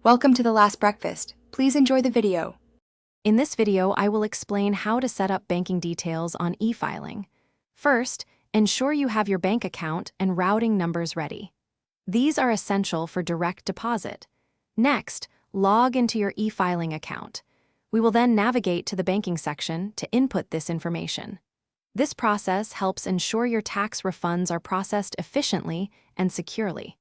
Welcome to the last breakfast. Please enjoy the video. In this video, I will explain how to set up banking details on e-filing. First, ensure you have your bank account and routing numbers ready. These are essential for direct deposit. Next, log into your e-filing account. We will then navigate to the banking section to input this information. This process helps ensure your tax refunds are processed efficiently and securely.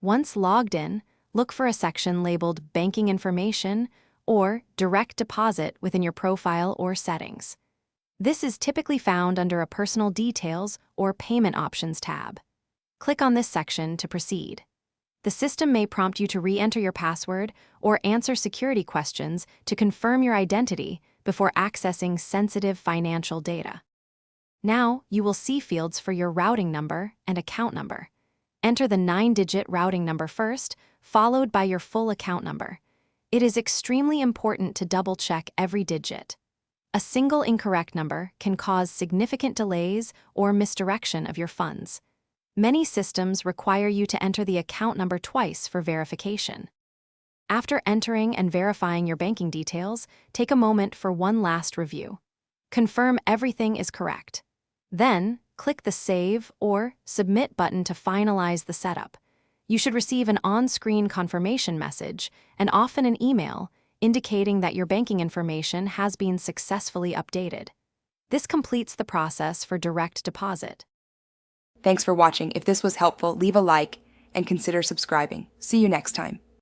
Once logged in, look for a section labeled Banking Information or Direct Deposit within your profile or settings. This is typically found under a Personal Details or Payment Options tab. Click on this section to proceed. The system may prompt you to re-enter your password or answer security questions to confirm your identity before accessing sensitive financial data. Now, you will see fields for your routing number and account number. Enter the 9-digit routing number first, followed by your full account number. It is extremely important to double-check every digit. A single incorrect number can cause significant delays or misdirection of your funds. Many systems require you to enter the account number twice for verification. After entering and verifying your banking details, take a moment for one last review. Confirm everything is correct. Then, click the Save or Submit button to finalize the setup. You should receive an on-screen confirmation message and often an email indicating that your banking information has been successfully updated. This completes the process for direct deposit. Thanks for watching. If this was helpful, leave a like and consider subscribing. See you next time.